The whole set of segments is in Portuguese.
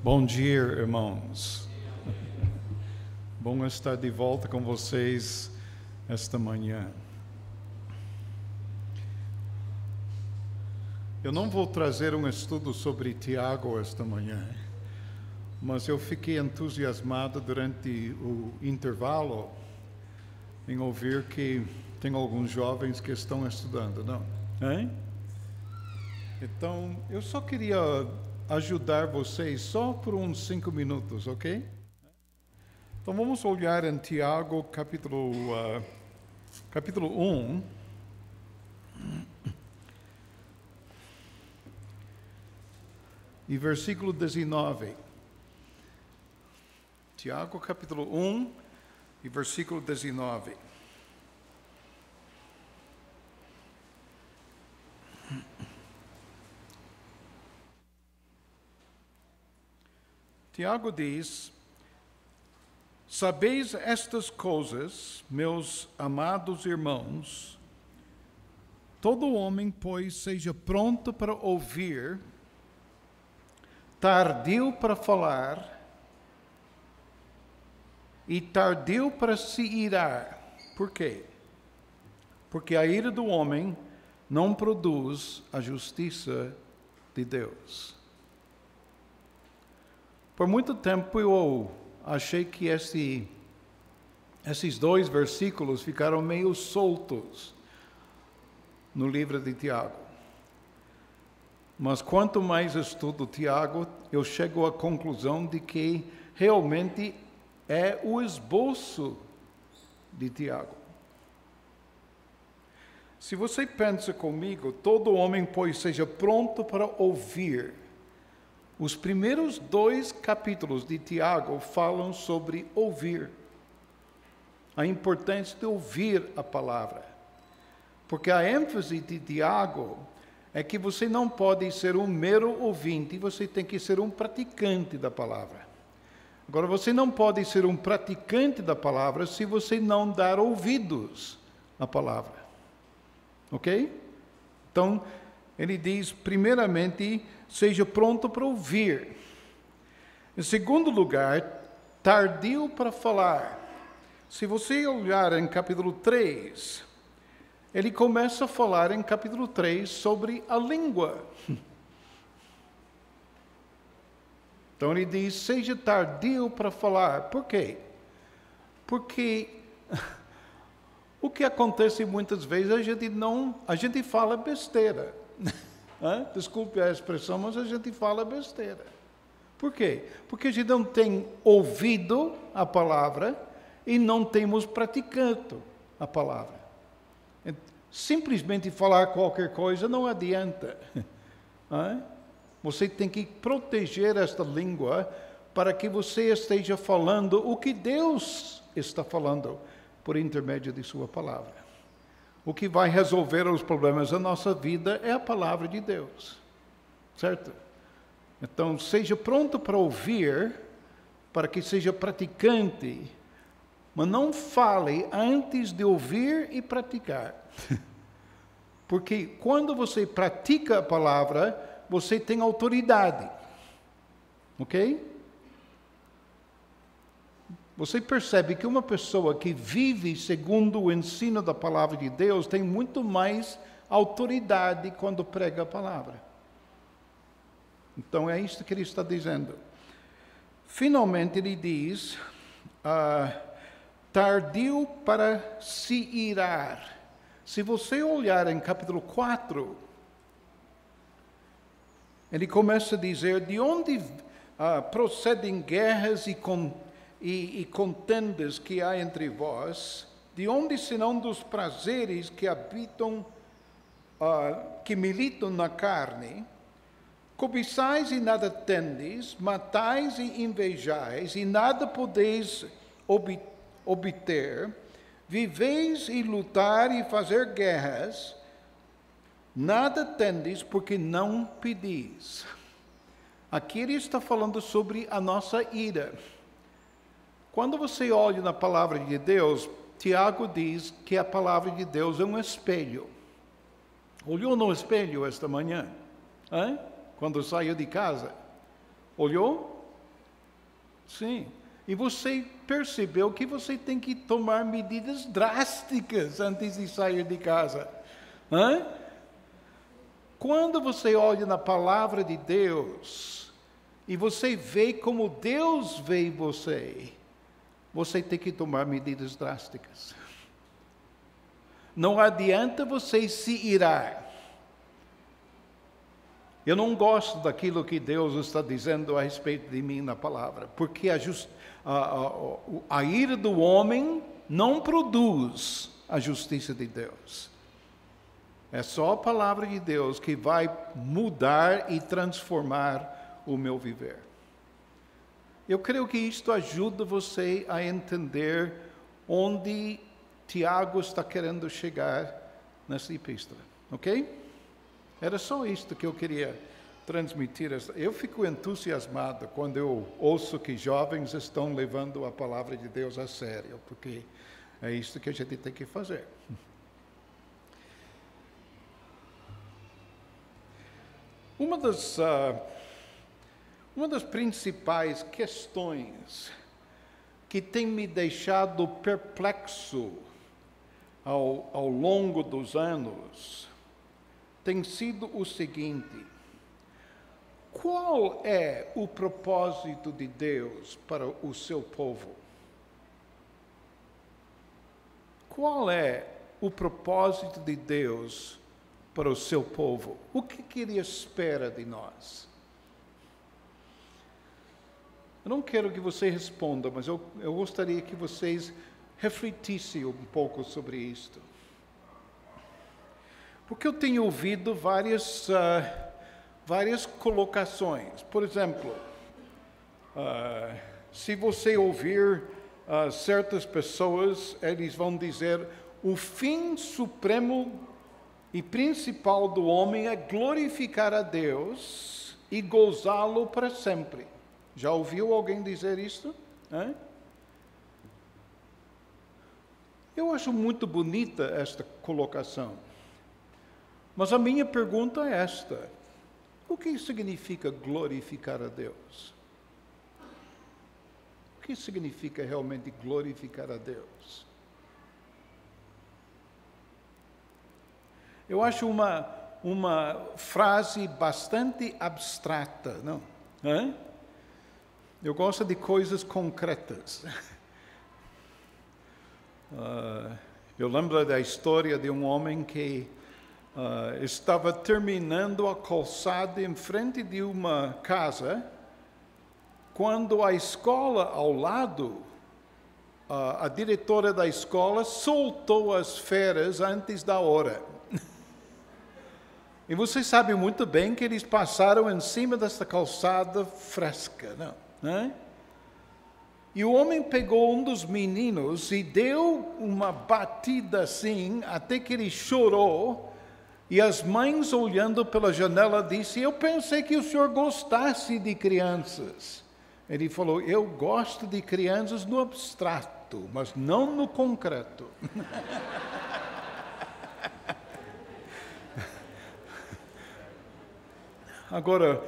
Bom dia, irmãos. Bom estar de volta com vocês esta manhã. Eu não vou trazer um estudo sobre Tiago esta manhã, mas eu fiquei entusiasmado durante o intervalo em ouvir que tem alguns jovens que estão estudando, não? Hein? Então, eu só queria ajudar vocês só por uns 5 minutos, ok? Então vamos olhar em Tiago capítulo 1. E versículo 19. Tiago capítulo 1 e versículo 19. Tiago diz: sabeis estas coisas, meus amados irmãos, todo homem, pois, seja pronto para ouvir, tardio para falar e tardio para se irar. Por quê? Porque a ira do homem não produz a justiça de Deus. Por muito tempo eu achei que esses 2 versículos ficaram meio soltos no livro de Tiago. Mas quanto mais estudo Tiago, eu chego à conclusão de que realmente é o esboço de Tiago. Se você pensa comigo, todo homem, pois, seja pronto para ouvir. Os primeiros 2 capítulos de Tiago falam sobre ouvir. A importância de ouvir a palavra. Porque a ênfase de Tiago é que você não pode ser um mero ouvinte, você tem que ser um praticante da palavra. Agora, você não pode ser um praticante da palavra se você não dar ouvidos à palavra. Ok? Então, ele diz, primeiramente, seja pronto para ouvir. Em segundo lugar, tardio para falar. Se você olhar em capítulo 3, ele começa a falar em capítulo 3 sobre a língua. Então ele diz, seja tardio para falar. Por quê? Porque o que acontece muitas vezes, a gente fala besteira. Desculpe a expressão, mas a gente fala besteira. Por quê? Porque a gente não tem ouvido a palavra e não temos praticado a palavra. Simplesmente falar qualquer coisa não adianta. Você tem que proteger esta língua para que você esteja falando o que Deus está falando por intermédio de sua palavra. O que vai resolver os problemas da nossa vida é a palavra de Deus. Certo? Então, seja pronto para ouvir, para que seja praticante, mas não fale antes de ouvir e praticar. Porque quando você pratica a palavra, você tem autoridade. Ok? Você percebe que uma pessoa que vive segundo o ensino da palavra de Deus tem muito mais autoridade quando prega a palavra. Então é isso que ele está dizendo. Finalmente ele diz, tardio para se irar. Se você olhar em capítulo 4, ele começa a dizer, de onde procedem guerras e contendas que há entre vós, de onde senão dos prazeres que habitam, que militam na carne, cobiçais e nada tendes, matais e invejais, e nada podeis obter, viveis e lutar e fazer guerras, nada tendes porque não pedis. Aqui ele está falando sobre a nossa ira. Quando você olha na palavra de Deus, Tiago diz que a palavra de Deus é um espelho. Olhou no espelho esta manhã? Quando saiu de casa? Olhou? Sim. E você percebeu que você tem que tomar medidas drásticas antes de sair de casa. Hã? Quando você olha na palavra de Deus e você vê como Deus vê você, você tem que tomar medidas drásticas. Não adianta você se irar. Eu não gosto daquilo que Deus está dizendo a respeito de mim na palavra, porque a ira do homem não produz a justiça de Deus. É só a palavra de Deus que vai mudar e transformar o meu viver. Eu creio que isto ajuda você a entender onde Tiago está querendo chegar nessa epístola, ok? Era só isto que eu queria transmitir. Eu fico entusiasmado quando eu ouço que jovens estão levando a palavra de Deus a sério, porque é isto que a gente tem que fazer. Uma das principais questões que tem me deixado perplexo ao longo dos anos tem sido o seguinte: qual é o propósito de Deus para o seu povo? Qual é o propósito de Deus para o seu povo? O que Ele espera de nós? Eu não quero que você responda, mas eu gostaria que vocês refletissem um pouco sobre isto. Porque eu tenho ouvido várias colocações. Por exemplo, se você ouvir certas pessoas, eles vão dizer: o fim supremo e principal do homem é glorificar a Deus e gozá-lo para sempre. Já ouviu alguém dizer isso? Eu acho muito bonita esta colocação. Mas a minha pergunta é esta: o que significa glorificar a Deus? O que significa realmente glorificar a Deus? Eu acho uma frase bastante abstrata, não? Eu gosto de coisas concretas. Eu lembro da história de um homem que estava terminando a calçada em frente de uma casa, quando a escola ao lado, a diretora da escola soltou as feras antes da hora. E você sabe muito bem que eles passaram em cima dessa calçada fresca, não? E o homem pegou um dos meninos e deu uma batida assim, até que ele chorou. E as mães, olhando pela janela, disse: eu pensei que o senhor gostasse de crianças. Ele falou: eu gosto de crianças no abstrato, mas não no concreto. Agora,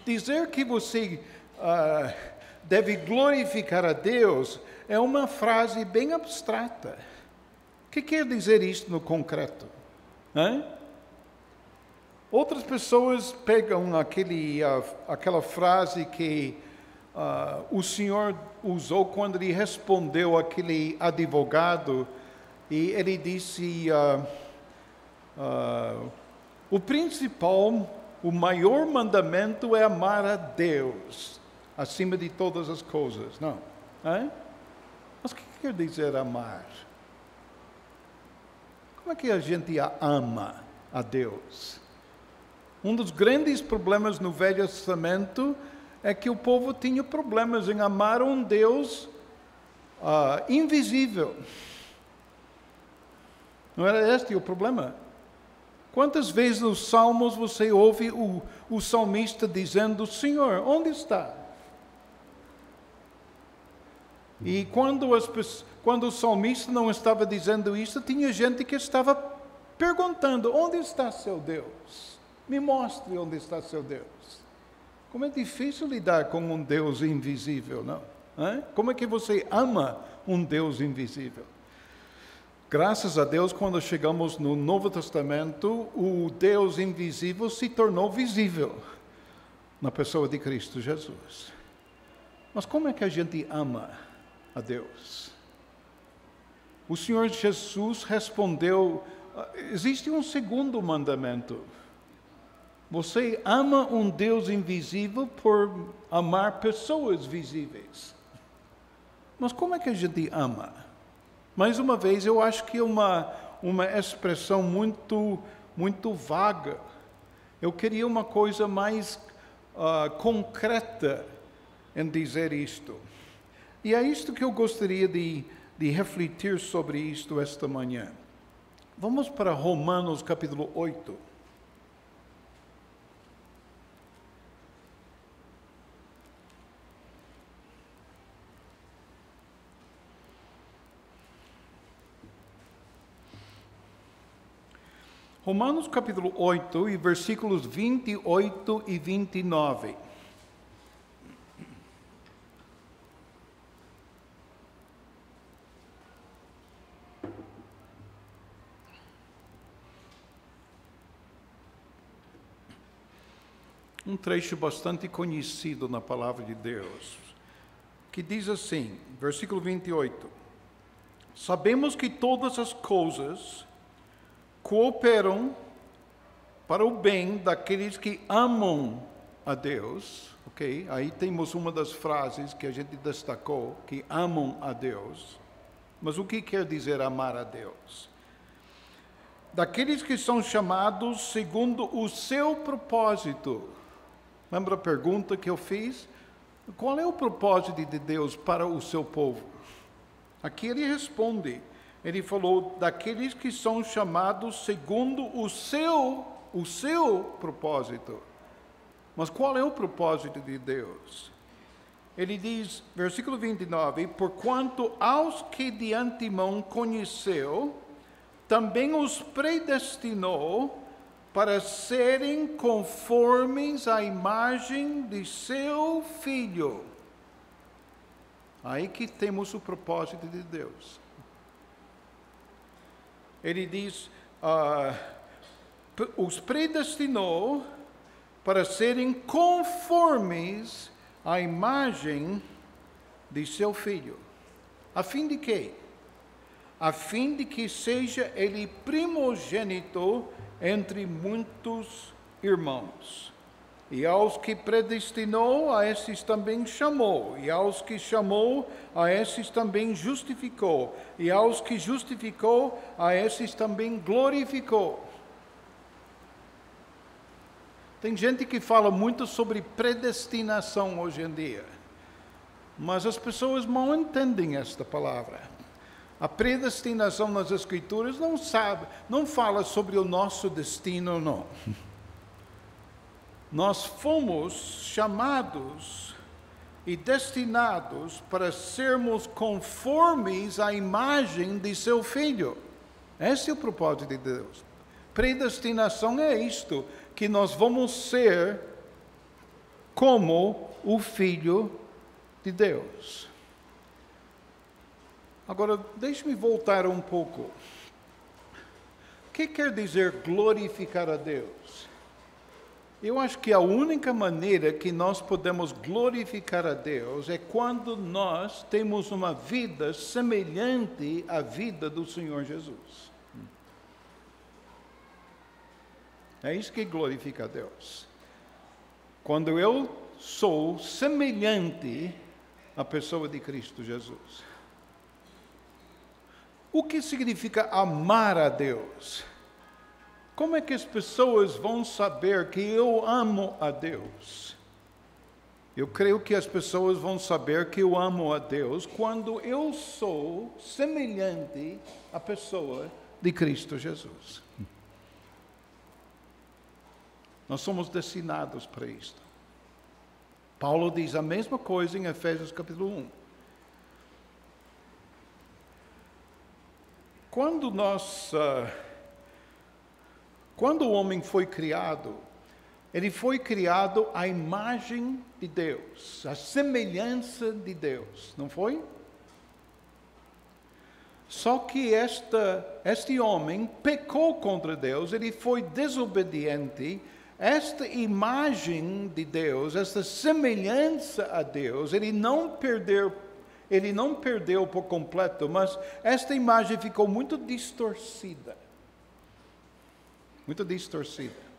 dizer que você deve glorificar a Deus é uma frase bem abstrata. O que quer dizer isto no concreto? Outras pessoas pegam aquela frase que o Senhor usou quando ele respondeu àquele advogado, e ele disse: o principal, o maior mandamento é amar a Deus acima de todas as coisas, não? Mas o que quer dizer amar? Como é que a gente ama a Deus? Um dos grandes problemas no Velho Testamento é que o povo tinha problemas em amar um Deus invisível. Não era este o problema? Quantas vezes nos Salmos você ouve o salmista dizendo: Senhor, onde está? E quando o salmista não estava dizendo isso, tinha gente que estava perguntando: onde está seu Deus? Me mostre onde está seu Deus. Como é difícil lidar com um Deus invisível, não? Como é que você ama um Deus invisível? Graças a Deus, quando chegamos no Novo Testamento, o Deus invisível se tornou visível na pessoa de Cristo Jesus. Mas como é que a gente ama a Deus? O Senhor Jesus respondeu, existe um segundo mandamento. Você ama um Deus invisível por amar pessoas visíveis. Mas como é que a gente ama? Mais uma vez, eu acho que é uma expressão muito vaga. Eu queria uma coisa mais concreta em dizer isto. E é isto que eu gostaria de refletir sobre isto esta manhã. Vamos para Romanos capítulo 8. Romanos capítulo 8 e versículos 28 e 29. Um trecho bastante conhecido na palavra de Deus, que diz assim, versículo 28. Sabemos que todas as coisas cooperam para o bem daqueles que amam a Deus, ok? Aí temos uma das frases que a gente destacou, que amam a Deus. Mas o que quer dizer amar a Deus? Daqueles que são chamados segundo o seu propósito. Lembra a pergunta que eu fiz? Qual é o propósito de Deus para o seu povo? Aqui ele responde. Ele falou, daqueles que são chamados segundo o seu propósito. Mas qual é o propósito de Deus? Ele diz, versículo 29, porquanto aos que de antemão conheceu, também os predestinou para serem conformes à imagem de seu Filho. Aí que temos o propósito de Deus. Ele diz, os predestinou para serem conformes à imagem de seu Filho. A fim de quê? A fim de que seja ele primogênito entre muitos irmãos. E aos que predestinou, a esses também chamou. E aos que chamou, a esses também justificou. E aos que justificou, a esses também glorificou. Tem gente que fala muito sobre predestinação hoje em dia. Mas as pessoas mal entendem esta palavra. A predestinação nas Escrituras não fala sobre o nosso destino, não. Nós fomos chamados e destinados para sermos conformes à imagem de seu Filho. Esse é o propósito de Deus. Predestinação é isto, que nós vamos ser como o Filho de Deus. Agora, deixe-me voltar um pouco. O que quer dizer glorificar a Deus? Eu acho que a única maneira que nós podemos glorificar a Deus é quando nós temos uma vida semelhante à vida do Senhor Jesus. É isso que glorifica a Deus. Quando eu sou semelhante à pessoa de Cristo Jesus. O que significa amar a Deus? Como é que as pessoas vão saber que eu amo a Deus? Eu creio que as pessoas vão saber que eu amo a Deus quando eu sou semelhante à pessoa de Cristo Jesus. Nós somos destinados para isto. Paulo diz a mesma coisa em Efésios capítulo 1. Quando o homem foi criado, Ele foi criado à imagem de Deus, à semelhança de Deus, não foi? Só que este homem pecou contra Deus, ele foi desobediente. Esta imagem de Deus, esta semelhança a Deus, ele não perdeu por completo, mas esta imagem ficou muito distorcida. Muito distorcida.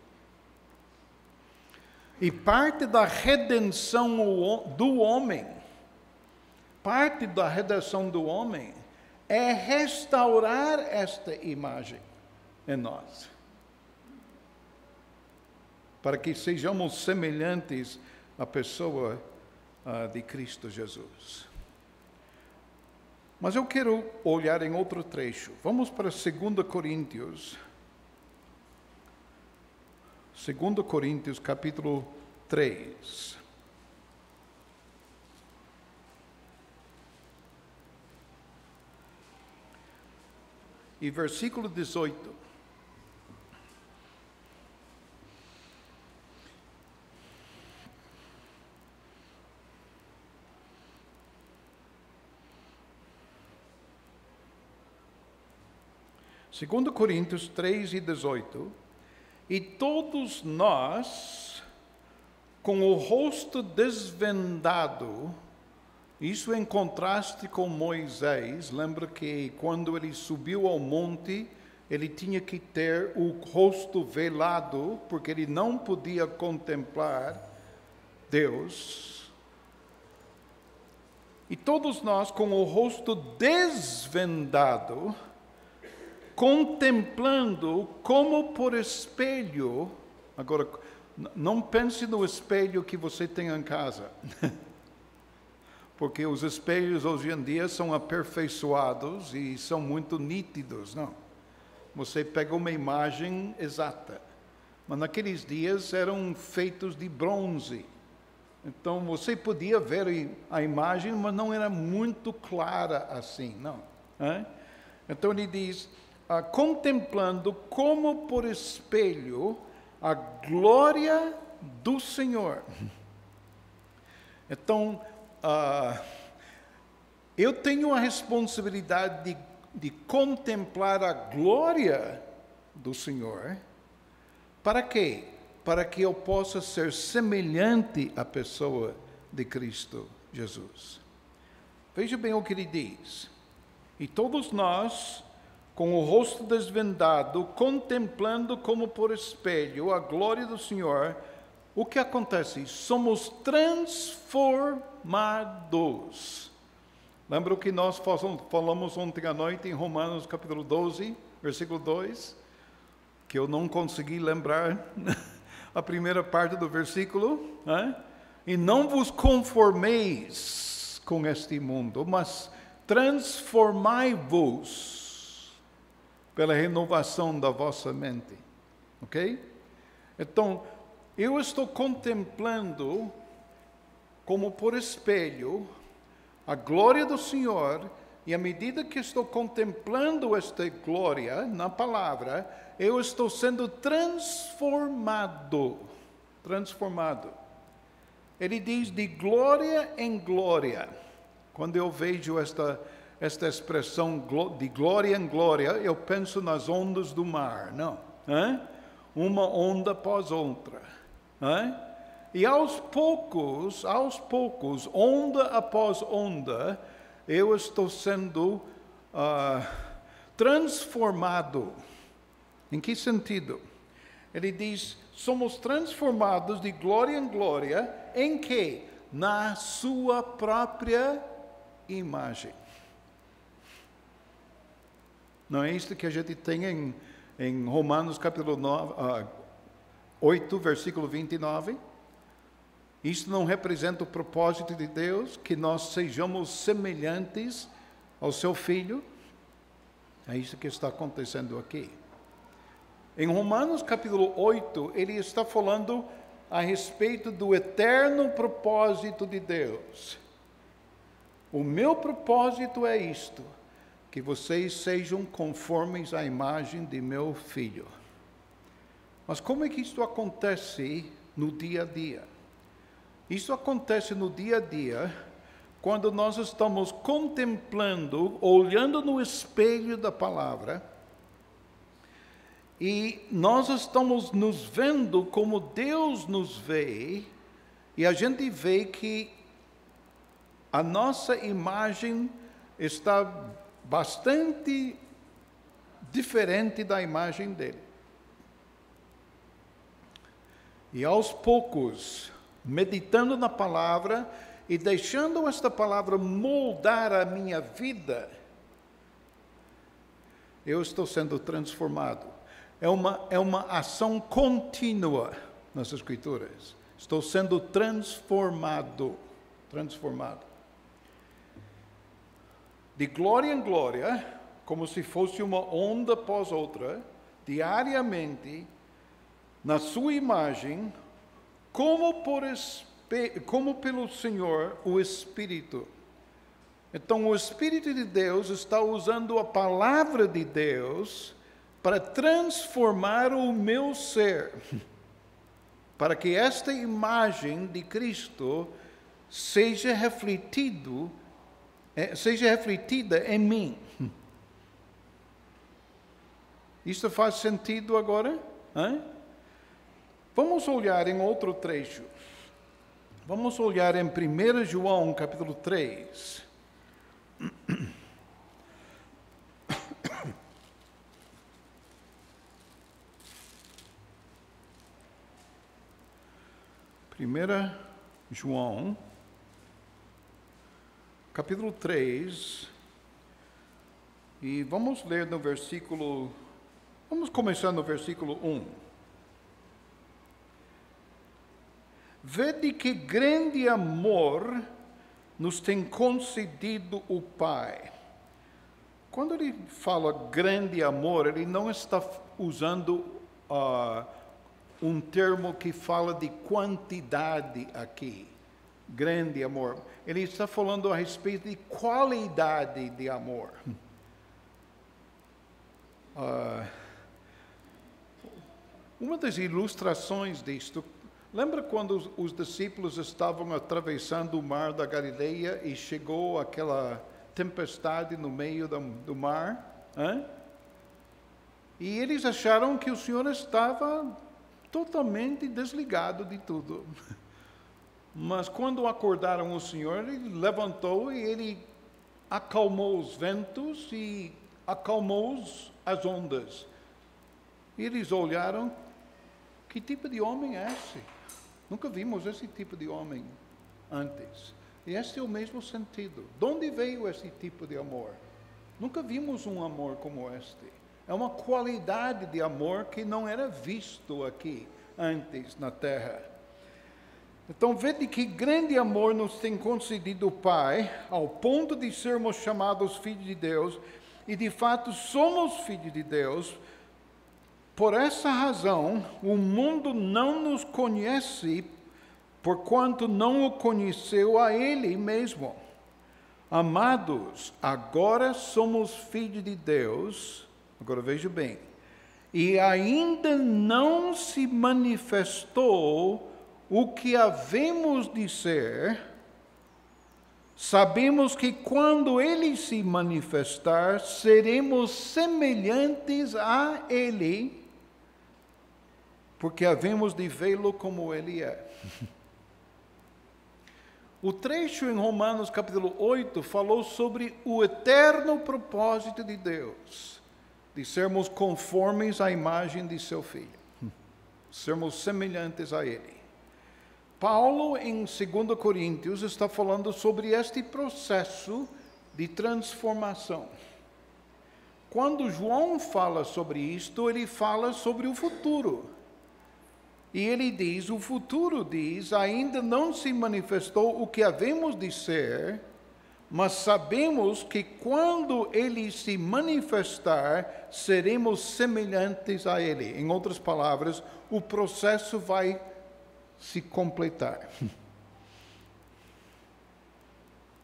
E parte da redenção do homem, é restaurar esta imagem em nós, para que sejamos semelhantes à pessoa de Cristo Jesus. Mas eu quero olhar em outro trecho. Vamos para 2 Coríntios. 2 Coríntios, capítulo 3. E versículo 18. Segundo Coríntios 3 e 18. E todos nós, com o rosto desvendado, isso em contraste com Moisés, lembra que quando ele subiu ao monte, ele tinha que ter o rosto velado, porque ele não podia contemplar Deus. E todos nós, com o rosto desvendado, contemplando como por espelho. Agora, não pense no espelho que você tem em casa. Porque os espelhos hoje em dia são aperfeiçoados e são muito nítidos, não? Você pega uma imagem exata. Mas naqueles dias eram feitos de bronze. Então você podia ver a imagem, mas não era muito clara assim, não. Então ele diz, contemplando como por espelho a glória do Senhor. Então, eu tenho a responsabilidade de contemplar a glória do Senhor. Para quê? Para que eu possa ser semelhante à pessoa de Cristo Jesus. Veja bem o que ele diz. E todos nós, com o rosto desvendado, contemplando como por espelho a glória do Senhor, o que acontece? Somos transformados. Lembra o que nós falamos ontem à noite em Romanos capítulo 12, versículo 2? Que eu não consegui lembrar a primeira parte do versículo. E não vos conformeis com este mundo, mas transformai-vos pela renovação da vossa mente. Ok? Então, eu estou contemplando, como por espelho, a glória do Senhor, e à medida que estou contemplando esta glória na palavra, eu estou sendo transformado. Ele diz de glória em glória. Quando eu vejo esta expressão de glória em glória, eu penso nas ondas do mar, não? Uma onda após outra. E aos poucos, onda após onda, eu estou sendo transformado. Em que sentido? Ele diz, somos transformados de glória em glória, em que? Na sua própria imagem. Não é isto que a gente tem em Romanos capítulo 8, versículo 29? Isto não representa o propósito de Deus, que nós sejamos semelhantes ao seu Filho? É isso que está acontecendo aqui. Em Romanos capítulo 8, ele está falando a respeito do eterno propósito de Deus. O meu propósito é isto, que vocês sejam conformes à imagem de meu Filho. Mas como é que isto acontece no dia a dia. Isso acontece no dia a dia, quando nós estamos contemplando, olhando no espelho da palavra, e nós estamos nos vendo como Deus nos vê, e a gente vê que a nossa imagem está bastante diferente da imagem dele. E aos poucos, meditando na palavra e deixando esta palavra moldar a minha vida, eu estou sendo transformado. É uma ação contínua nas Escrituras. Estou sendo transformado. De glória em glória, como se fosse uma onda após outra, diariamente, na sua imagem, como pelo Senhor, o Espírito. Então, o Espírito de Deus está usando a palavra de Deus para transformar o meu ser, para que esta imagem de Cristo seja refletida em mim. Isso faz sentido agora? Vamos olhar em outro trecho. Vamos olhar em 1 João, capítulo 3. Primeira João, capítulo 3, e vamos ler no versículo, vamos começar no versículo 1. Vede que grande amor nos tem concedido o Pai. Quando ele fala grande amor, ele não está usando um termo que fala de quantidade aqui. Grande amor. Ele está falando a respeito de qualidade de amor. Uma das ilustrações disto, lembra quando os discípulos estavam atravessando o mar da Galileia e chegou aquela tempestade no meio do mar? E eles acharam que o Senhor estava totalmente desligado de tudo. Mas quando acordaram o Senhor, ele levantou e ele acalmou os ventos e acalmou as ondas. E eles olharam, que tipo de homem é esse? Nunca vimos esse tipo de homem antes. E este é o mesmo sentido. De onde veio esse tipo de amor? Nunca vimos um amor como este. É uma qualidade de amor que não era visto aqui antes na terra. Então, vede que grande amor nos tem concedido o Pai, ao ponto de sermos chamados filhos de Deus, e de fato somos filhos de Deus. Por essa razão, o mundo não nos conhece, porquanto não o conheceu a Ele mesmo. Amados, agora somos filhos de Deus. Agora veja bem, e ainda não se manifestou o que havemos de ser. Sabemos que quando Ele se manifestar, seremos semelhantes a Ele, porque havemos de vê-lo como Ele é. O trecho em Romanos capítulo 8 falou sobre o eterno propósito de Deus, de sermos conformes à imagem de seu Filho, sermos semelhantes a Ele. Paulo, em 2 Coríntios, está falando sobre este processo de transformação. Quando João fala sobre isto, ele fala sobre o futuro. E ele diz, o futuro diz, ainda não se manifestou o que havemos de ser, mas sabemos que quando Ele se manifestar, seremos semelhantes a Ele. Em outras palavras, o processo vai se completar.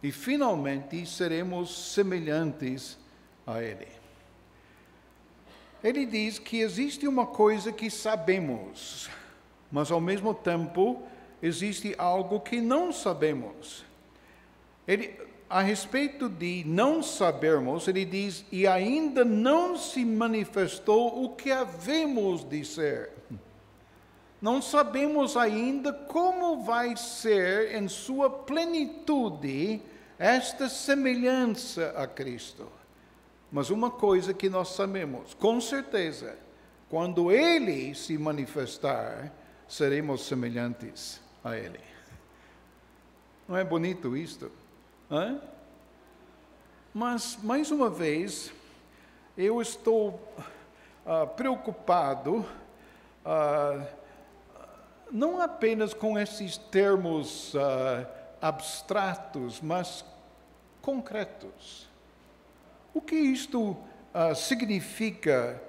E finalmente seremos semelhantes a Ele. Ele diz que existe uma coisa que sabemos. mas ao mesmo tempo existe algo que não sabemos. A respeito de não sabermos, ele diz, e ainda não se manifestou o que havemos de ser. Não sabemos ainda como vai ser em sua plenitude esta semelhança a Cristo. Mas uma coisa que nós sabemos, com certeza, quando Ele se manifestar, seremos semelhantes a Ele. Não é bonito isto? Hã? Mas, mais uma vez, eu estou preocupado, não apenas com esses termos abstratos, mas concretos. O que isto significa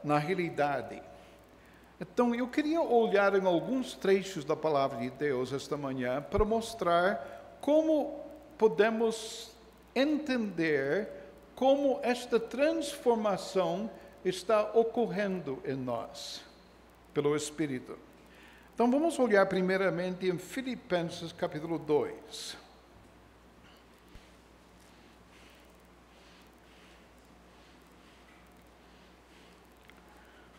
na realidade? Então, eu queria olhar em alguns trechos da Palavra de Deus esta manhã para mostrar como podemos entender como esta transformação está ocorrendo em nós, pelo Espírito. Então, vamos olhar primeiramente em Filipenses capítulo 2.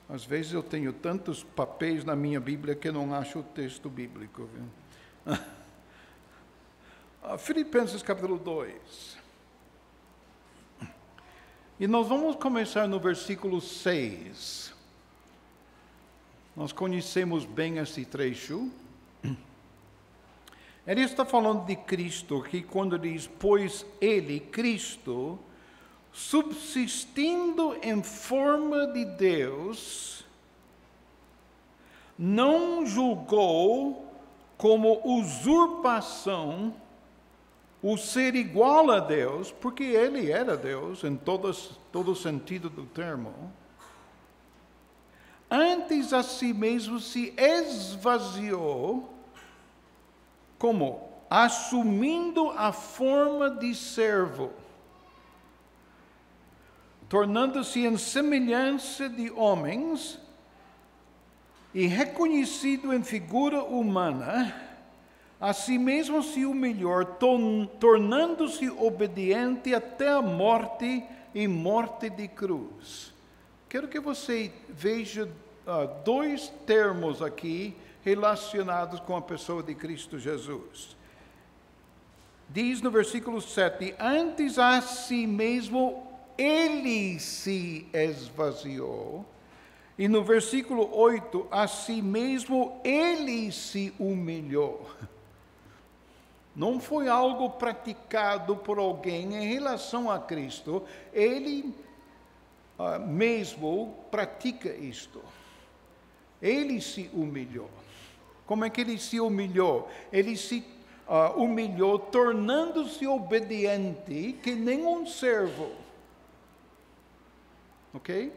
Às vezes eu tenho tantos papéis na minha Bíblia que não acho o texto bíblico. Viu? Filipenses capítulo 2. E nós vamos começar no versículo 6. Nós conhecemos bem esse trecho. Ele está falando de Cristo, que quando diz, pois ele, Cristo, subsistindo em forma de Deus, não julgou como usurpação o ser igual a Deus, porque ele era Deus em todo o sentido do termo. Antes a si mesmo se esvaziou, como? Assumindo a forma de servo, tornando-se em semelhança de homens e reconhecido em figura humana, a si mesmo se humilhou, tornando-se obediente até a morte e morte de cruz. Quero que você veja dois termos aqui relacionados com a pessoa de Cristo Jesus. Diz no versículo 7, antes a si mesmo ele se esvaziou. E no versículo 8, a si mesmo ele se humilhou. Não foi algo praticado por alguém em relação a Cristo. Ele mesmo pratica isto. Ele se humilhou. Como é que ele se humilhou? Ele se humilhou tornando-se obediente que nem um servo. Ok?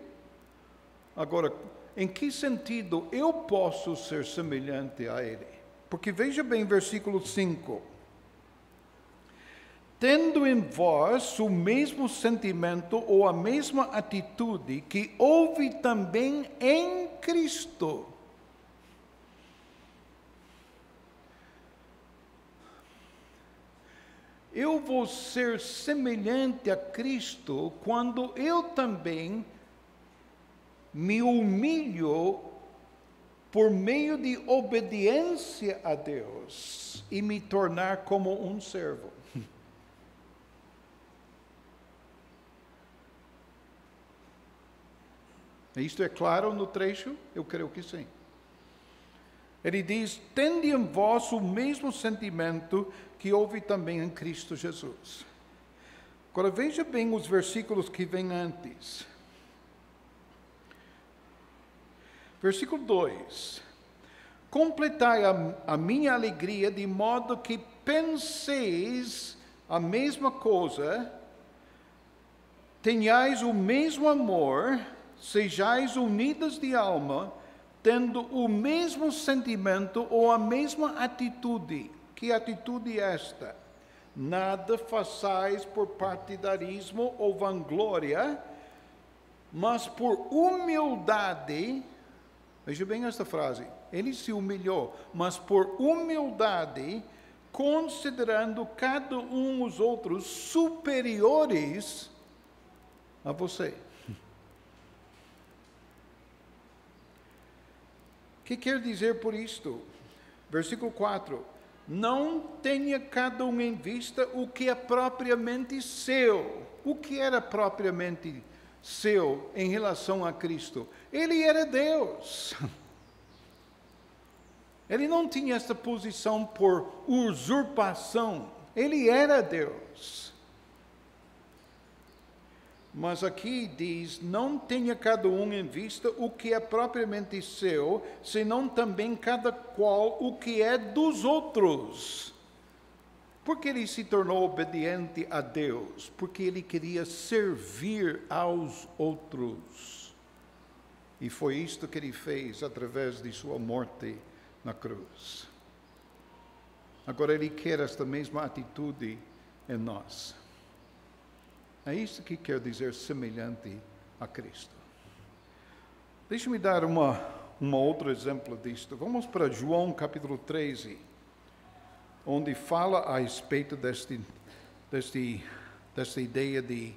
Agora, em que sentido eu posso ser semelhante a ele? Porque veja bem versículo 5. Tendo em vós o mesmo sentimento ou a mesma atitude que houve também em Cristo. Eu vou ser semelhante a Cristo quando eu também me humilho por meio de obediência a Deus e me tornar como um servo. Isto é claro no trecho? Eu creio que sim. Ele diz, tende em vós o mesmo sentimento que houve também em Cristo Jesus. Agora veja bem os versículos que vêm antes. Versículo 2. Completai a minha alegria de modo que penseis a mesma coisa, tenhais o mesmo amor, sejais unidas de alma, tendo o mesmo sentimento ou a mesma atitude. Que atitude é esta? Nada façais por partidarismo ou vanglória, mas por humildade Veja bem esta frase. Ele se humilhou, mas por humildade, considerando cada um os outros superiores a você. O que quer dizer por isto? Versículo 4. Não tenha cada um em vista o que é propriamente seu. O que era propriamente seu em relação a Cristo? Ele era Deus. Ele não tinha essa posição por usurpação. Ele era Deus. Mas aqui diz, não tenha cada um em vista o que é propriamente seu, senão também cada qual o que é dos outros. Porque ele se tornou obediente a Deus? Porque ele queria servir aos outros. E foi isto que ele fez através de sua morte na cruz. Agora ele quer esta mesma atitude em nós. É isso que quer dizer semelhante a Cristo. Deixe-me dar um outro exemplo disto. Vamos para João capítulo 13, onde fala a respeito desta ideia de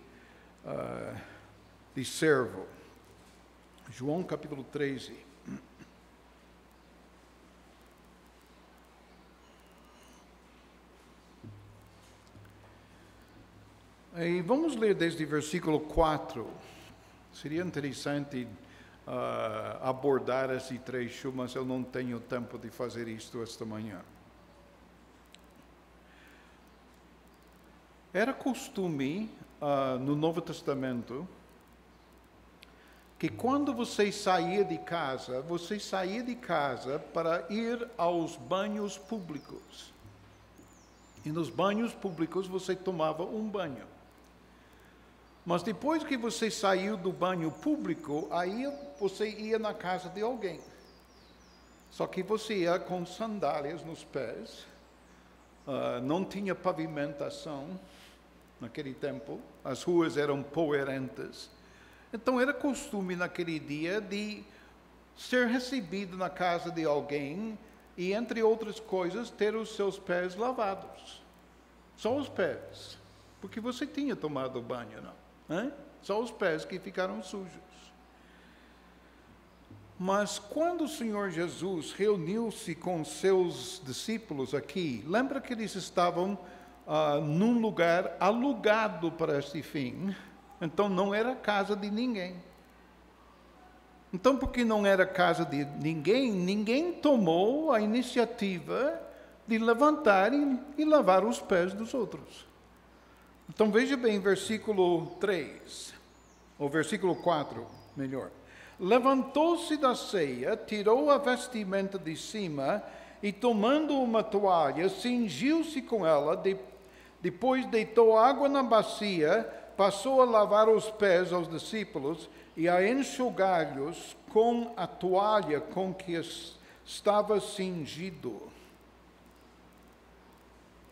servo. João capítulo 13. E vamos ler desde o versículo 4. Seria interessante abordar esse trecho, mas eu não tenho tempo de fazer isto esta manhã. Era costume no Novo Testamento que quando você saía de casa para ir aos banhos públicos. E nos banhos públicos você tomava um banho. Mas depois que você saiu do banho público, aí você ia na casa de alguém. Só que você ia com sandálias nos pés, não tinha pavimentação naquele tempo, as ruas eram poeirentas. Então era costume naquele dia de ser recebido na casa de alguém e, entre outras coisas, ter os seus pés lavados. Só os pés, porque você tinha tomado banho, não? Só os pés que ficaram sujos. Mas quando o Senhor Jesus reuniu-se com seus discípulos aqui, lembra que eles estavam num lugar alugado para este fim, então não era casa de ninguém. Então, porque não era casa de ninguém, ninguém tomou a iniciativa de levantar e lavar os pés dos outros. Então veja bem, versículo 3, ou versículo 4, melhor. Levantou-se da ceia, tirou a vestimenta de cima e, tomando uma toalha, cingiu-se com ela, depois deitou água na bacia, passou a lavar os pés aos discípulos e a enxugar-lhes com a toalha com que estava cingido.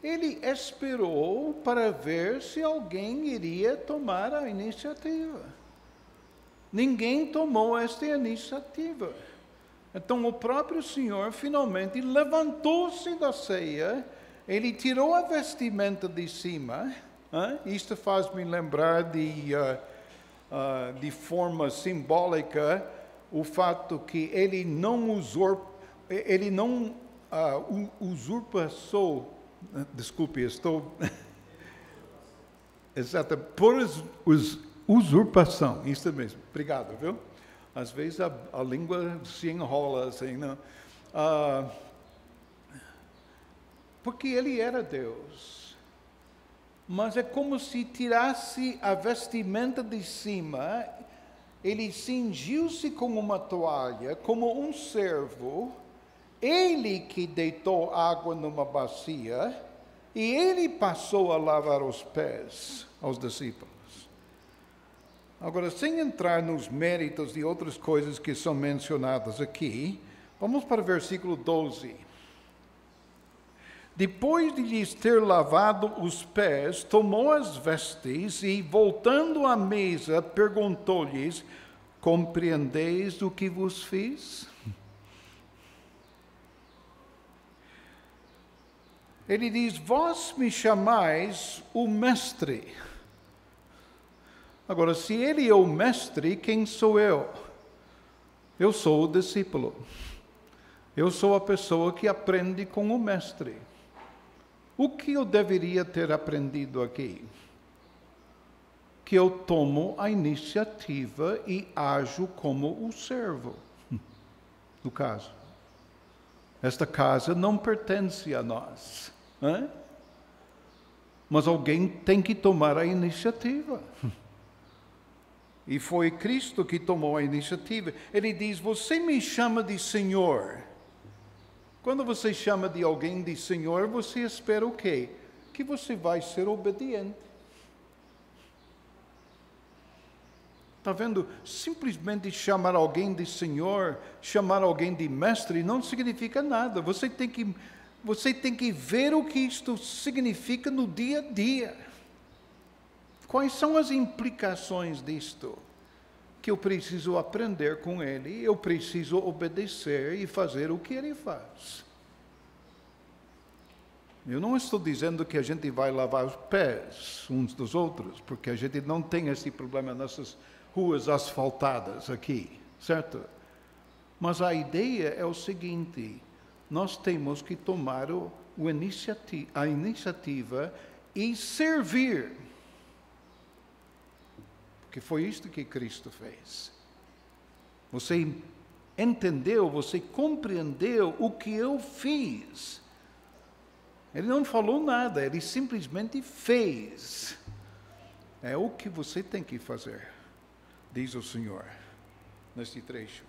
Ele esperou para ver se alguém iria tomar a iniciativa. Ninguém tomou esta iniciativa. Então o próprio Senhor finalmente levantou-se da ceia, ele tirou a vestimenta de cima. Isto faz-me lembrar de forma simbólica o fato que ele não usurpação. Desculpe, estou... Exato, por usurpação, isso mesmo. Obrigado, viu? Às vezes a língua se enrola assim, não? Porque ele era Deus. Mas é como se tirasse a vestimenta de cima, ele cingiu-se com uma toalha, como um servo. Ele que deitou água numa bacia e ele passou a lavar os pés aos discípulos. Agora, sem entrar nos méritos de outras coisas que são mencionadas aqui, vamos para o versículo 12. Depois de lhes ter lavado os pés, tomou as vestes e, voltando à mesa, perguntou-lhes: Compreendeis o que vos fiz? Ele diz, vós me chamais o mestre. Agora, se ele é o mestre, quem sou eu? Eu sou o discípulo. Eu sou a pessoa que aprende com o mestre. O que eu deveria ter aprendido aqui? Que eu tomo a iniciativa e ajo como o servo. No caso. Esta casa não pertence a nós. Mas alguém tem que tomar a iniciativa. E foi Cristo que tomou a iniciativa. Ele diz, você me chama de Senhor. Quando você chama de alguém de Senhor, você espera o quê? Que você vai ser obediente. Está vendo? Simplesmente chamar alguém de Senhor, chamar alguém de mestre, não significa nada. Você tem que ver o que isto significa no dia a dia. Quais são as implicações disto? Que eu preciso aprender com ele, eu preciso obedecer e fazer o que ele faz. Eu não estou dizendo que a gente vai lavar os pés uns dos outros, porque a gente não tem esse problema nessas ruas asfaltadas aqui, certo? Mas a ideia é o seguinte, nós temos que tomar a iniciativa e servir. Porque foi isto que Cristo fez. Você entendeu, você compreendeu o que eu fiz. Ele não falou nada, ele simplesmente fez. É o que você tem que fazer, diz o Senhor, neste trecho.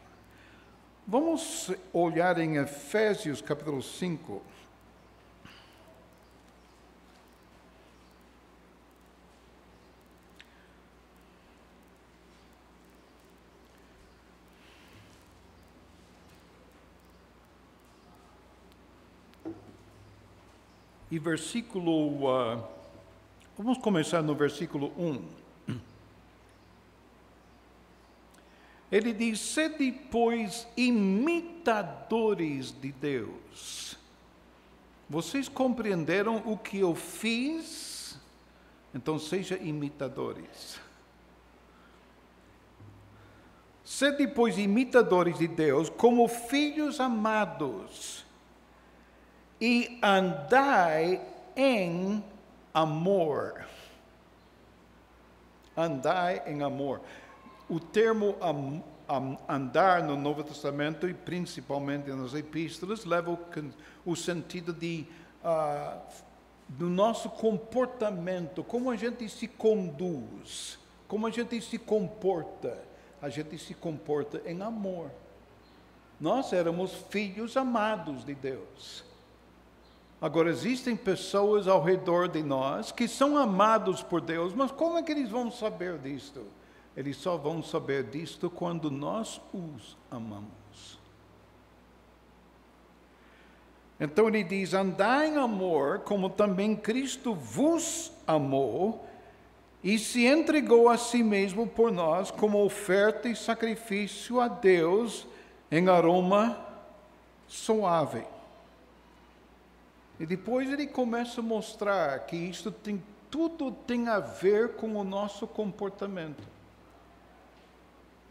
Vamos olhar em Efésios capítulo 5. E vamos começar no versículo 1. Ele diz, sede, pois, imitadores de Deus. Vocês compreenderam o que eu fiz? Então, seja imitadores. Sede, pois, imitadores de Deus, como filhos amados, e andai em amor. Andai em amor. O termo andar no Novo Testamento, e principalmente nas epístolas, leva o sentido do nosso comportamento, como a gente se conduz, como a gente se comporta. A gente se comporta em amor. Nós éramos filhos amados de Deus. Agora, existem pessoas ao redor de nós que são amados por Deus, mas como é que eles vão saber disto? Eles só vão saber disto quando nós os amamos. Então ele diz, andai em amor, como também Cristo vos amou, e se entregou a si mesmo por nós, como oferta e sacrifício a Deus, em aroma suave. E depois ele começa a mostrar que isto tudo tem a ver com o nosso comportamento.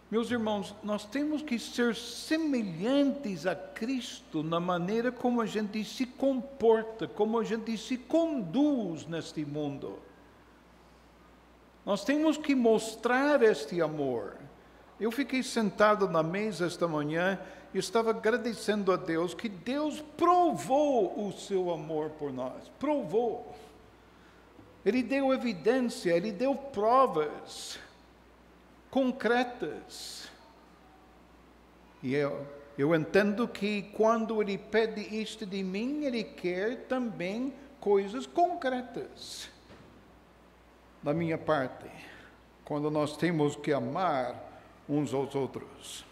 Meus irmãos, nós temos que ser semelhantes a Cristo na maneira como a gente se comporta, como a gente se conduz neste mundo. Nós temos que mostrar este amor. Eu fiquei sentado na mesa esta manhã e estava agradecendo a Deus que Deus provou o seu amor por nós. Provou. Ele deu evidência, ele deu provas concretas. E eu entendo que quando ele pede isto de mim, ele quer também coisas concretas da minha parte, quando nós temos que amar uns aos outros.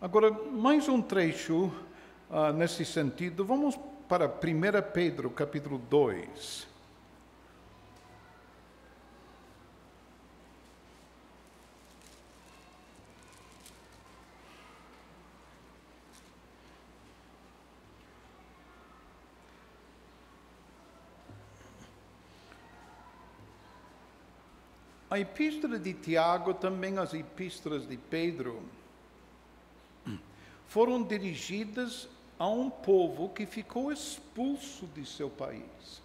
Agora, mais um trecho nesse sentido. Vamos para 1 Pedro, capítulo 2. A epístola de Tiago, também as epístolas de Pedro, foram dirigidas a um povo que ficou expulso de seu país.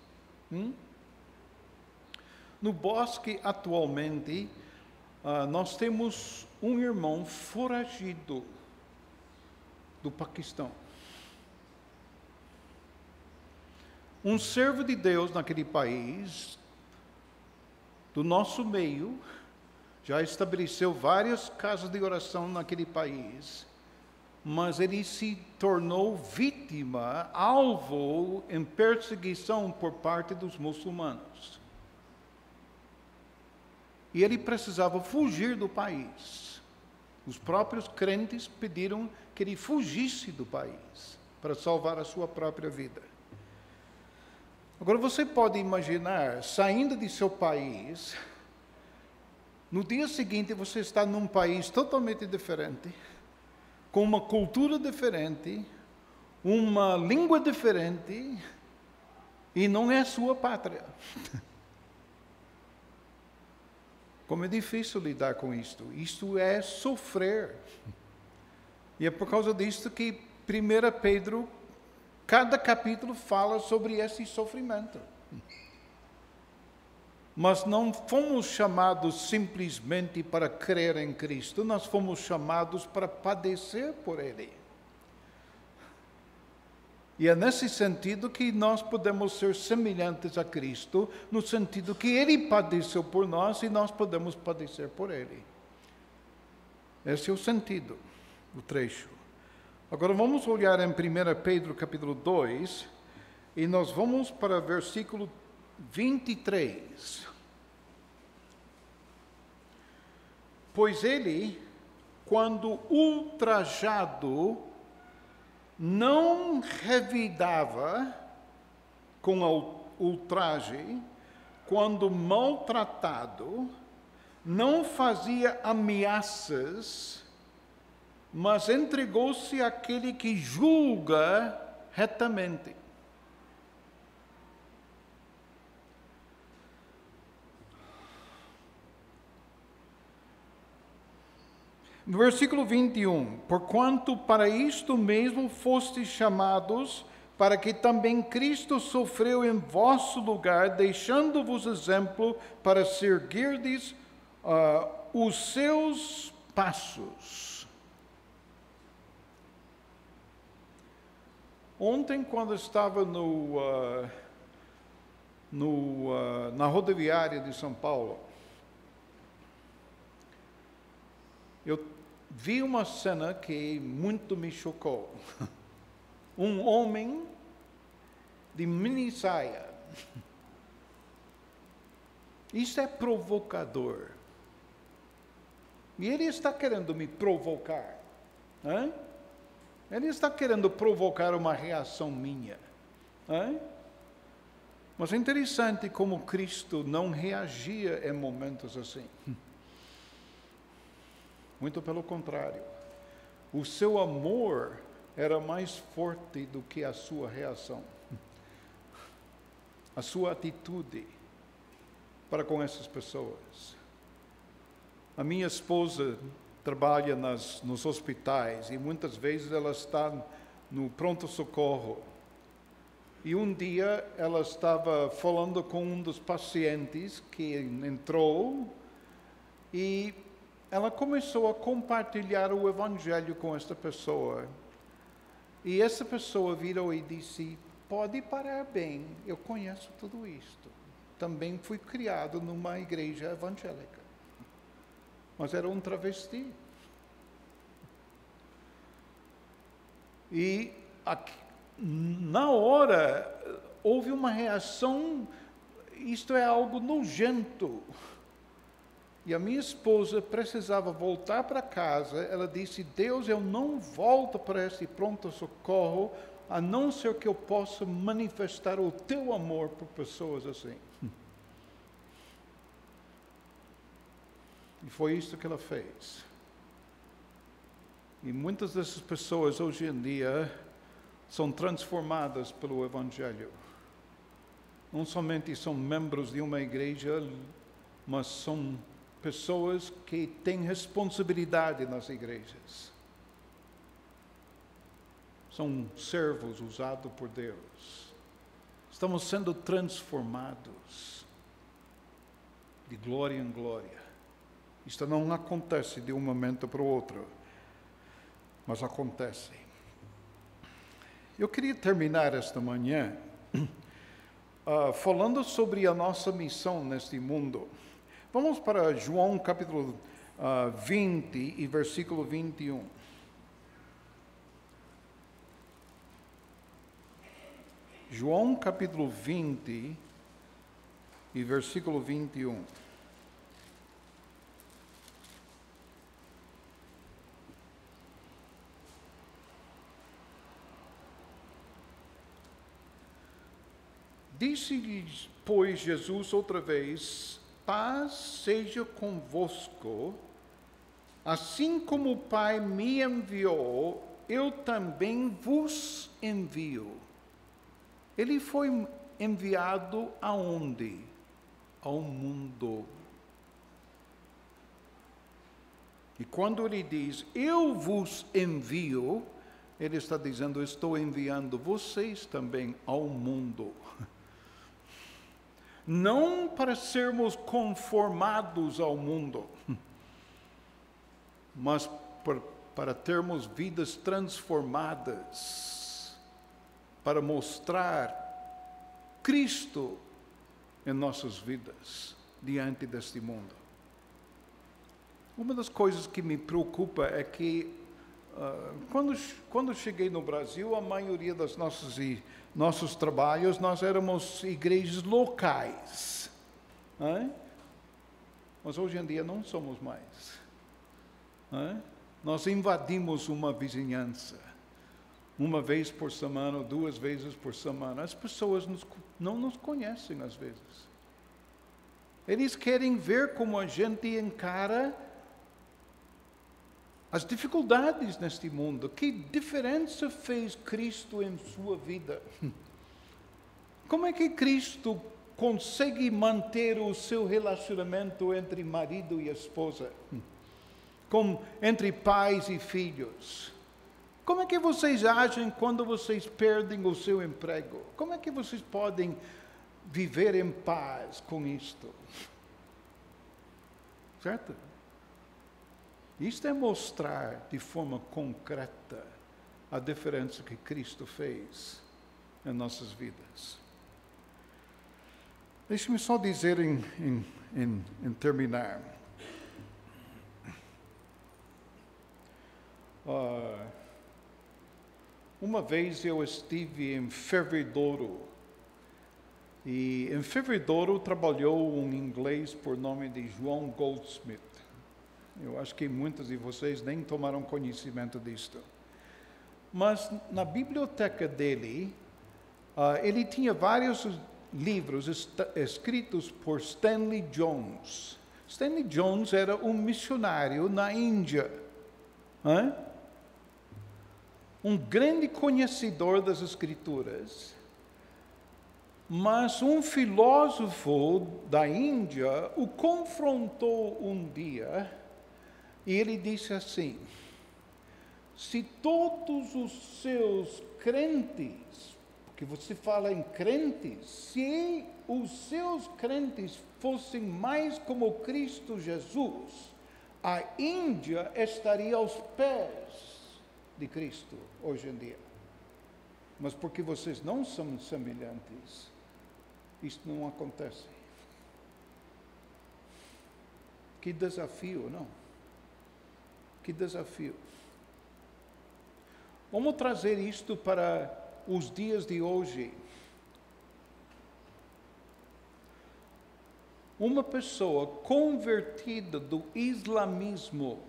No bosque, atualmente, nós temos um irmão foragido do Paquistão. Um servo de Deus naquele país, do nosso meio, já estabeleceu várias casas de oração naquele país, mas ele se tornou vítima, alvo em perseguição por parte dos muçulmanos. E ele precisava fugir do país. Os próprios crentes pediram que ele fugisse do país para salvar a sua própria vida. Agora você pode imaginar, saindo de seu país, no dia seguinte você está num país totalmente diferente, com uma cultura diferente, uma língua diferente, e não é sua pátria. Como é difícil lidar com isto. Isto é sofrer. E é por causa disto que 1 Pedro, cada capítulo fala sobre esse sofrimento. Mas não fomos chamados simplesmente para crer em Cristo, nós fomos chamados para padecer por Ele. E é nesse sentido que nós podemos ser semelhantes a Cristo, no sentido que Ele padeceu por nós e nós podemos padecer por Ele. Esse é o sentido do trecho. Agora vamos olhar em 1 Pedro capítulo 2, e nós vamos para o versículo 23. Pois ele, quando ultrajado, não revidava com ultraje, quando maltratado, não fazia ameaças, mas entregou-se àquele que julga retamente. No versículo 21, porquanto para isto mesmo fostes chamados, para que também Cristo sofreu em vosso lugar, deixando-vos exemplo para seguirdes os seus passos. Ontem, quando estava na rodoviária de São Paulo, eu vi uma cena que muito me chocou. Um homem de mini saia. Isso é provocador. E ele está querendo me provocar. Hein? Ele está querendo provocar uma reação minha. Hein? Mas é interessante como Cristo não reagia em momentos assim. Muito pelo contrário. O seu amor era mais forte do que a sua reação. A sua atitude para com essas pessoas. A minha esposa trabalha nos hospitais e muitas vezes ela está no pronto-socorro. E um dia ela estava falando com um dos pacientes que entrou e ela começou a compartilhar o Evangelho com esta pessoa. E essa pessoa virou e disse, pode parar bem, eu conheço tudo isto. Também fui criado numa igreja evangélica. Mas era um travesti. E na hora houve uma reação, isto é algo nojento. E a minha esposa precisava voltar para casa. Ela disse, Deus, eu não volto para esse pronto-socorro, a não ser que eu possa manifestar o teu amor por pessoas assim. E foi isso que ela fez. E muitas dessas pessoas hoje em dia são transformadas pelo Evangelho. Não somente são membros de uma igreja, mas são pessoas que têm responsabilidade nas igrejas. São servos usados por Deus. Estamos sendo transformados de glória em glória. Isto não acontece de um momento para o outro, mas acontece. Eu queria terminar esta manhã falando sobre a nossa missão neste mundo. Vamos para João capítulo 20 e versículo 21. João capítulo 20 e versículo 21. Disse-lhes, pois, Jesus outra vez: paz seja convosco, assim como o Pai me enviou, eu também vos envio. Ele foi enviado aonde? Ao mundo. E quando ele diz, eu vos envio, ele está dizendo, estou enviando vocês também ao mundo. Não para sermos conformados ao mundo, mas para termos vidas transformadas, para mostrar Cristo em nossas vidas diante deste mundo. Uma das coisas que me preocupa é que quando cheguei no Brasil, a maioria dos nossos trabalhos, nós éramos igrejas locais. Mas hoje em dia não somos mais. Nós invadimos uma vizinhança. Uma vez por semana, ou 2 vezes por semana. As pessoas não nos conhecem às vezes. Eles querem ver como a gente encara as dificuldades neste mundo. Que diferença fez Cristo em sua vida? Como é que Cristo consegue manter o seu relacionamento entre marido e esposa? Entre pais e filhos? Como é que vocês agem quando vocês perdem o seu emprego? Como é que vocês podem viver em paz com isto? Certo? Isto é mostrar de forma concreta a diferença que Cristo fez em nossas vidas. Deixe-me só dizer em terminar. Uma vez eu estive em Fervedouro, e em Fervedouro trabalhou um inglês por nome de João Goldsmith. Eu acho que muitos de vocês nem tomaram conhecimento disto. Mas na biblioteca dele, ele tinha vários livros escritos por Stanley Jones. Stanley Jones era um missionário na Índia. Um grande conhecedor das Escrituras, mas um filósofo da Índia o confrontou um dia e ele disse assim: se todos os seus crentes, porque você fala em crentes, se os seus crentes fossem mais como Cristo Jesus, a Índia estaria aos pés de Cristo hoje em dia. Mas porque vocês não são semelhantes, isto não acontece. Que desafio, não? Que desafio. Vamos trazer isto para os dias de hoje. Uma pessoa convertida do islamismo,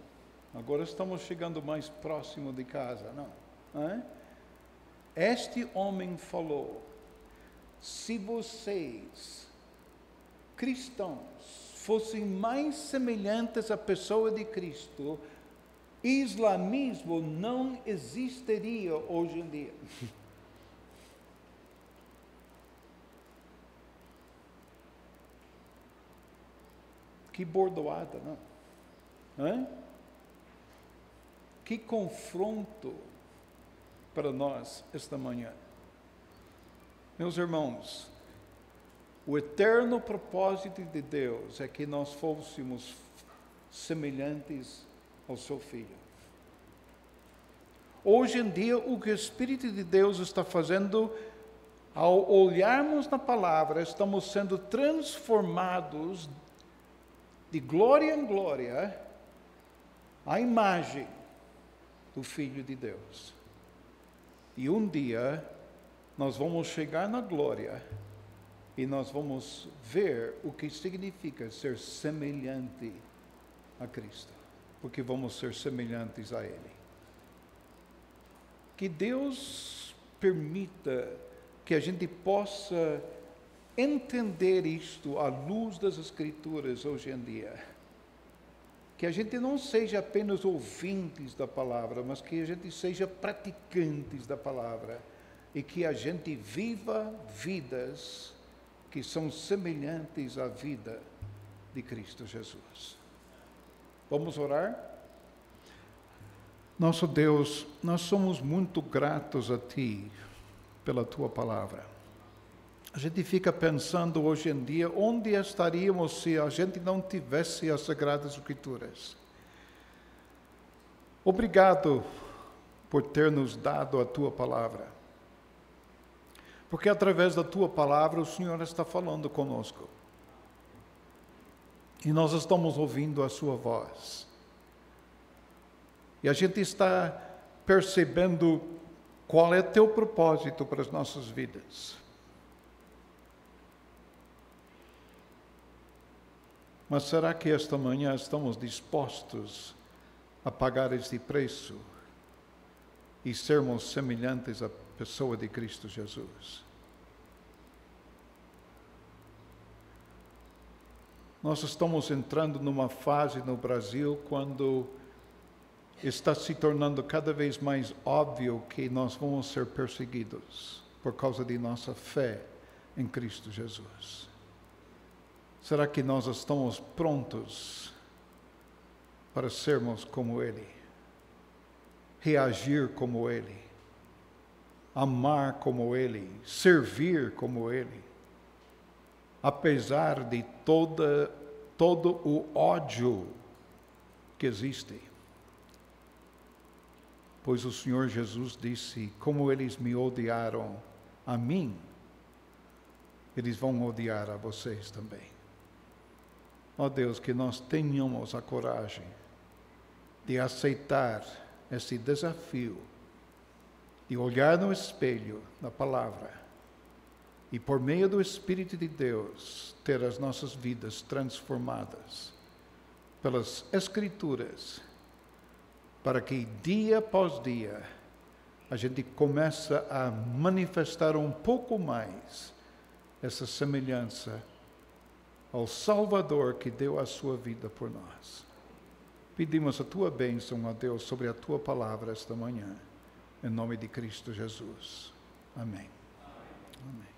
agora estamos chegando mais próximo de casa, não? Este homem falou: se vocês, cristãos, fossem mais semelhantes à pessoa de Cristo, islamismo não existiria hoje em dia. Que bordoada, não? Hã? Que confronto para nós esta manhã. Meus irmãos, o eterno propósito de Deus é que nós fôssemos semelhantes ao seu Filho. Hoje em dia, o que o Espírito de Deus está fazendo, ao olharmos na palavra, estamos sendo transformados de glória em glória à imagem do Filho de Deus. E um dia, nós vamos chegar na glória e nós vamos ver o que significa ser semelhante a Cristo, porque vamos ser semelhantes a Ele. Que Deus permita que a gente possa entender isto à luz das Escrituras hoje em dia. Que a gente não seja apenas ouvintes da palavra, mas que a gente seja praticantes da palavra e que a gente viva vidas que são semelhantes à vida de Cristo Jesus. Vamos orar? Nosso Deus, nós somos muito gratos a Ti pela Tua palavra. A gente fica pensando hoje em dia, onde estaríamos se a gente não tivesse as Sagradas Escrituras? Obrigado por ter nos dado a Tua palavra. Porque através da Tua palavra o Senhor está falando conosco. E nós estamos ouvindo a Sua voz. E a gente está percebendo qual é Teu propósito para as nossas vidas. Mas será que esta manhã estamos dispostos a pagar este preço e sermos semelhantes à pessoa de Cristo Jesus? Nós estamos entrando numa fase no Brasil quando está se tornando cada vez mais óbvio que nós vamos ser perseguidos por causa de nossa fé em Cristo Jesus. Será que nós estamos prontos para sermos como Ele? Reagir como Ele? Amar como Ele? Servir como Ele? Apesar de todo o ódio que existe. Pois o Senhor Jesus disse, como eles me odiaram a mim, eles vão odiar a vocês também. Ó Deus, que nós tenhamos a coragem de aceitar esse desafio, de olhar no espelho da palavra e por meio do Espírito de Deus ter as nossas vidas transformadas pelas Escrituras, para que dia após dia a gente comece a manifestar um pouco mais essa semelhança ao Salvador que deu a sua vida por nós. Pedimos a Tua bênção, ó Deus, sobre a Tua palavra esta manhã, em nome de Cristo Jesus. Amém. Amém.